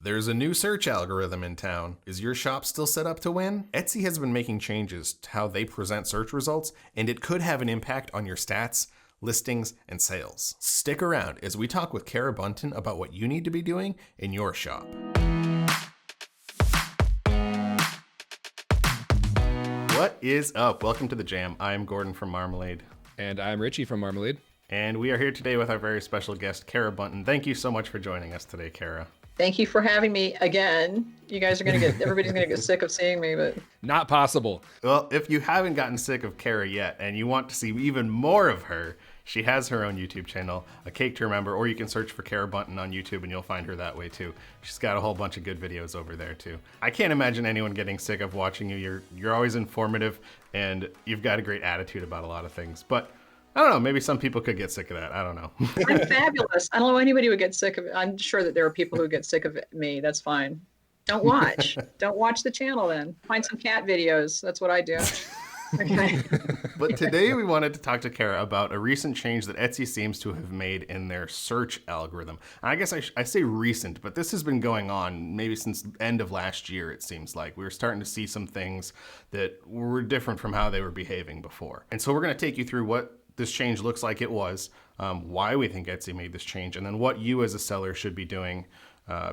There's a new search algorithm in town. Is your shop still set up to win? Etsy has been making changes to how they present search results, and it could have an impact on your stats, listings, and sales. Stick around as we talk with Kara Buntin about what you need to be doing in your shop. What is up? Welcome to the Jam. I'm Gordon from Marmalead. And I'm Richie from Marmalead. And we are here today with our very special guest, Kara Buntin. Thank you so much for joining us today, Kara. Thank you for having me again. You guys are everybody's gonna get sick of seeing me, but Not possible. Well, if you haven't gotten sick of Kara yet and you want to see even more of her, she has her own YouTube channel, A Cake to Remember, or you can search for Kara Buntin on YouTube and you'll find her that way too. She's got a whole bunch of good videos over there too. I can't imagine anyone getting sick of watching you. You're always informative and you've got a great attitude about a lot of things. But I don't know, maybe some people could get sick of that. I don't know. I'm fabulous. I don't know anybody would get sick of it. I'm sure that there are people who get sick of me. That's fine. Don't watch. Don't watch the channel then. Find some cat videos. That's what I do. Okay. But today we wanted to talk to Kara about a recent change that Etsy seems to have made in their search algorithm. And I guess I say recent, but this has been going on maybe since the end of last year, it seems like. We were starting to see some things that were different from how they were behaving before. And so we're going to take you through what this change looks like it was, why we think Etsy made this change, and then what you as a seller should be doing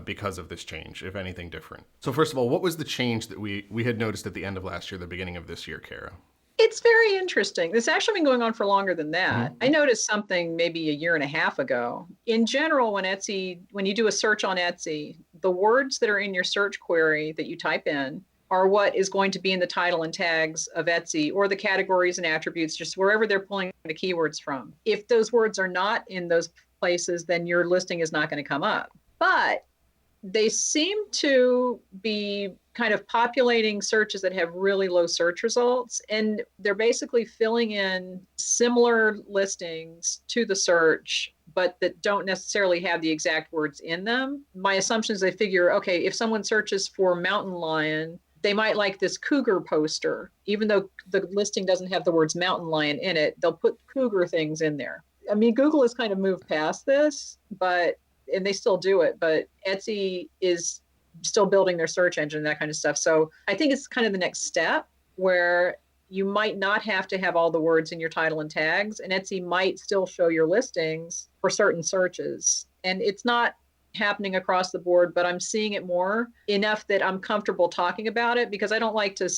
because of this change, if anything different. So first of all, what was the change that we had noticed at the end of last year, the beginning of this year, Kara? It's very interesting. This actually been going on for longer than that. I noticed something maybe a year and a half ago. In general, when you do a search on Etsy, the words that are in your search query that you type in are what is going to be in the title and tags of Etsy, or the categories and attributes, just wherever they're pulling the keywords from. If those words are not in those places, then your listing is not going to come up. But they seem to be kind of populating searches that have really low search results, and they're basically filling in similar listings to the search, but that don't necessarily have the exact words in them. My assumption is they figure, okay, if someone searches for mountain lion, they might like this cougar poster. Even though the listing doesn't have the words mountain lion in it, they'll put cougar things in there. I mean, Google has kind of moved past this, and they still do it, but Etsy is still building their search engine and that kind of stuff. So I think it's kind of the next step where you might not have to have all the words in your title and tags, and Etsy might still show your listings for certain searches. And it's not happening across the board, but I'm seeing it more enough that I'm comfortable talking about it, because I don't like to,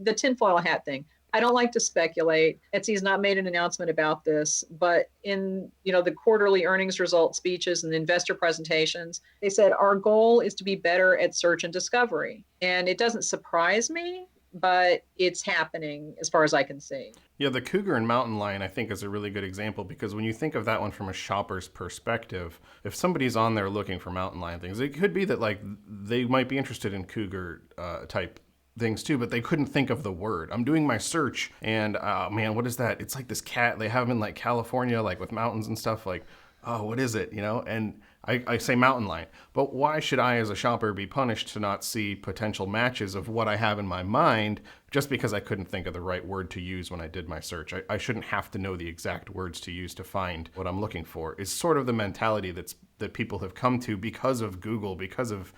the tinfoil hat thing. I don't like to speculate. Etsy's not made an announcement about this, but in the quarterly earnings result speeches and investor presentations, they said our goal is to be better at search and discovery. And it doesn't surprise me, but it's happening as far as I can see. Yeah, the cougar and mountain lion, I think, is a really good example, because when you think of that one from a shopper's perspective, if somebody's on there looking for mountain lion things, it could be that like they might be interested in cougar type things too, but they couldn't think of the word. I'm doing my search and man, what is that? It's like this cat they have in like California, like with mountains and stuff, like, oh, what is it? And I say mountain lion, but why should I as a shopper be punished to not see potential matches of what I have in my mind just because I couldn't think of the right word to use when I did my search? I shouldn't have to know the exact words to use to find what I'm looking for. Is sort of the mentality that people have come to because of Google, because of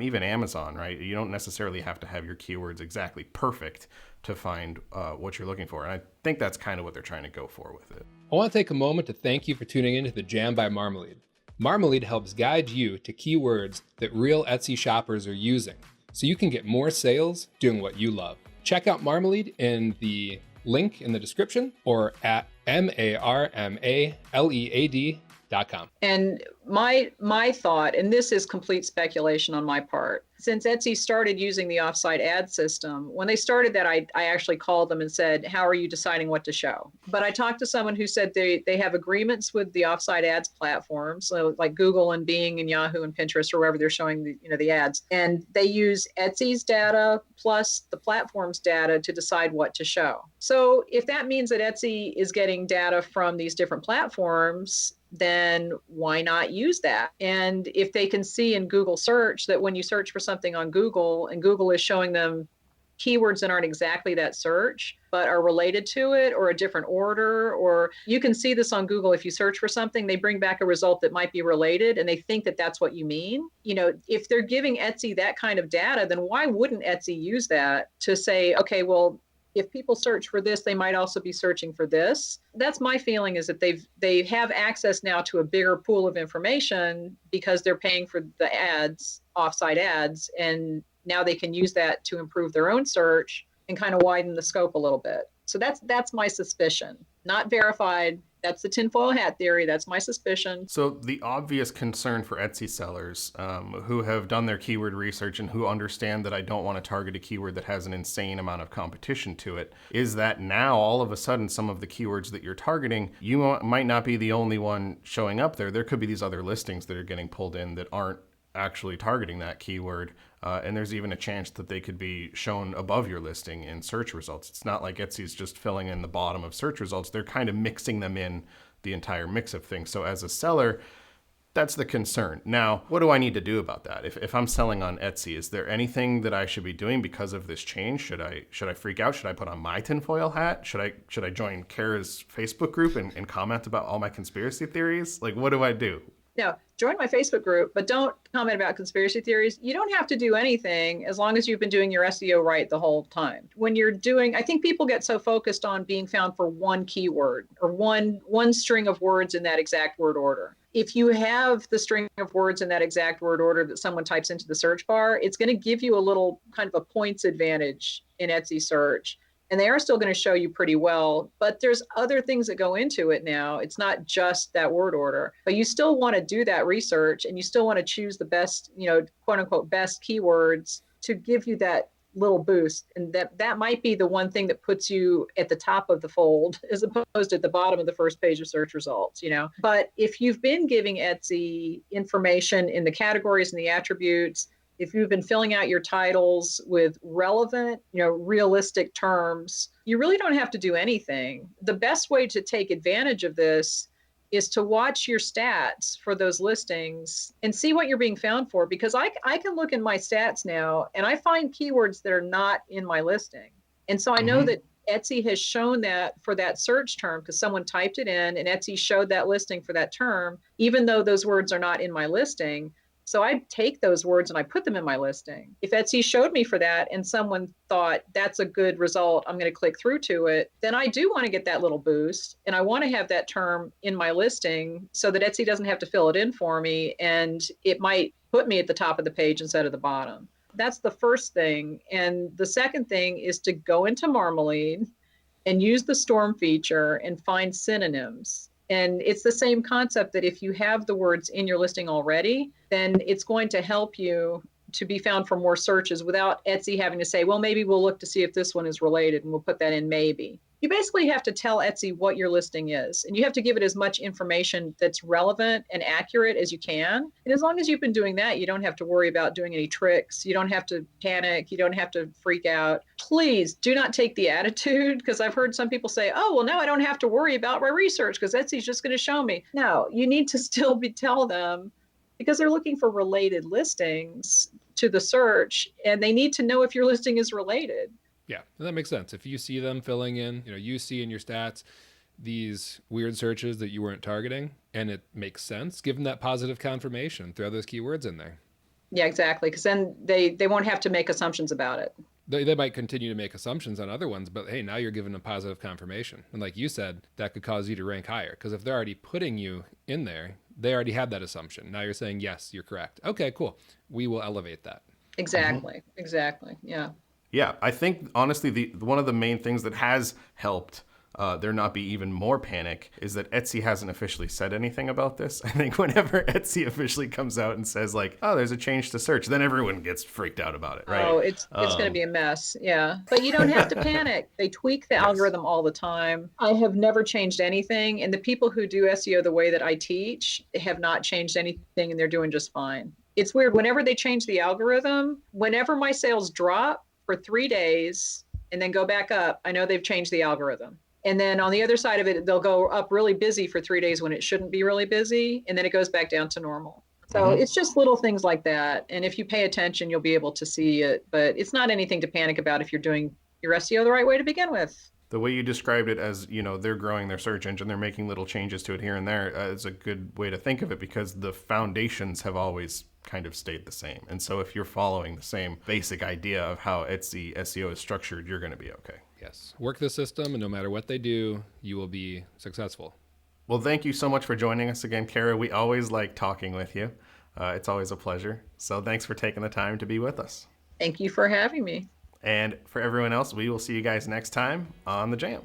even Amazon, right? You don't necessarily have to have your keywords exactly perfect to find what you're looking for. And I think that's kind of what they're trying to go for with it. I want to take a moment to thank you for tuning in to the Jam by Marmalead. Marmalead helps guide you to keywords that real Etsy shoppers are using, so you can get more sales doing what you love. Check out Marmalead in the link in the description or at marmalead.com. And my thought, and this is complete speculation on my part, since Etsy started using the offsite ad system, when they started that, I actually called them and said, how are you deciding what to show? But I talked to someone who said they have agreements with the offsite ads platforms, so like Google and Bing and Yahoo and Pinterest, or wherever they're showing the ads. And they use Etsy's data plus the platform's data to decide what to show. So if that means that Etsy is getting data from these different platforms, then why not use that? And if they can see in Google search that when you search for something on Google and Google is showing them keywords that aren't exactly that search, but are related to it or a different order. Or you can see this on Google. If you search for something, they bring back a result that might be related and they think that that's what you mean. If they're giving Etsy that kind of data, then why wouldn't Etsy use that to say, okay, well, if people search for this, they might also be searching for this. That's my feeling, is that they have access now to a bigger pool of information because they're paying for the ads, offsite ads, and now they can use that to improve their own search and kind of widen the scope a little bit. So that's my suspicion. Not verified. That's the tinfoil hat theory. That's my suspicion. So the obvious concern for Etsy sellers who have done their keyword research and who understand that I don't want to target a keyword that has an insane amount of competition to it is that now all of a sudden some of the keywords that you're targeting, you might not be the only one showing up there. There could be these other listings that are getting pulled in that aren't actually targeting that keyword. And there's even a chance that they could be shown above your listing in search results. It's not like Etsy's just filling in the bottom of search results. They're kind of mixing them in the entire mix of things. So as a seller, that's the concern. Now, what do I need to do about that? If I'm selling on Etsy, is there anything that I should be doing because of this change? Should I freak out? Should I put on my tinfoil hat? Should I join Kara's Facebook group and comment about all my conspiracy theories? Like, what do I do? No, join my Facebook group, but don't comment about conspiracy theories. You don't have to do anything as long as you've been doing your SEO right the whole time. When you're doing, I think people get so focused on being found for one keyword or one string of words in that exact word order. If you have the string of words in that exact word order that someone types into the search bar, it's going to give you a little kind of a points advantage in Etsy search. And they are still going to show you pretty well, but there's other things that go into it now. It's not just that word order, but you still want to do that research and you still want to choose the best, quote unquote, best keywords to give you that little boost. And that might be the one thing that puts you at the top of the fold as opposed to at the bottom of the first page of search results, But if you've been giving Etsy information in the categories and the attributes, if you've been filling out your titles with relevant, realistic terms, you really don't have to do anything. The best way to take advantage of this is to watch your stats for those listings and see what you're being found for. Because I can look in my stats now and I find keywords that are not in my listing. And so I know that Etsy has shown that for that search term because someone typed it in and Etsy showed that listing for that term, even though those words are not in my listing. So I take those words and I put them in my listing. If Etsy showed me for that and someone thought that's a good result, I'm going to click through to it, then I do want to get that little boost. And I want to have that term in my listing so that Etsy doesn't have to fill it in for me. And it might put me at the top of the page instead of the bottom. That's the first thing. And the second thing is to go into Marmalead and use the storm feature and find synonyms. And it's the same concept that if you have the words in your listing already, then it's going to help you to be found for more searches without Etsy having to say, well, maybe we'll look to see if this one is related and we'll put that in maybe. You basically have to tell Etsy what your listing is, and you have to give it as much information that's relevant and accurate as you can. And as long as you've been doing that, you don't have to worry about doing any tricks. You don't have to panic. You don't have to freak out. Please do not take the attitude, because I've heard some people say, oh, well, now I don't have to worry about my research because Etsy's just going to show me. No, you need to still tell them, because they're looking for related listings to the search, and they need to know if your listing is related. Yeah, that makes sense. If you see them filling in, you see in your stats these weird searches that you weren't targeting, and it makes sense, give them that positive confirmation, throw those keywords in there. Yeah, exactly. Because then they won't have to make assumptions about it. They might continue to make assumptions on other ones, but hey, now you're giving them positive confirmation. And like you said, that could cause you to rank higher, because if they're already putting you in there, they already had that assumption. Now you're saying, yes, you're correct. Okay, cool. We will elevate that. Exactly. Exactly. Yeah. Yeah, I think, honestly, one of the main things that has helped there not be even more panic is that Etsy hasn't officially said anything about this. I think whenever Etsy officially comes out and says, like, oh, there's a change to search, then everyone gets freaked out about it, right? Oh, it's going to be a mess. Yeah. But you don't have to panic. They tweak the algorithm all the time. I have never changed anything. And the people who do SEO the way that I teach have not changed anything, and they're doing just fine. It's weird. Whenever they change the algorithm, whenever my sales drop for 3 days and then go back up, I know they've changed the algorithm. And then on the other side of it, they'll go up really busy for 3 days when it shouldn't be really busy. And then it goes back down to normal. So it's just little things like that. And if you pay attention, you'll be able to see it. But it's not anything to panic about if you're doing your SEO the right way to begin with. The way you described it as, they're growing their search engine, they're making little changes to it here and there, is a good way to think of it, because the foundations have always kind of stayed the same. And so if you're following the same basic idea of how Etsy SEO is structured, you're going to be okay. Yes. Work the system, and no matter what they do, you will be successful. Well, thank you so much for joining us again, Kara. We always like talking with you. It's always a pleasure. So thanks for taking the time to be with us. Thank you for having me. And for everyone else, we will see you guys next time on The Jam.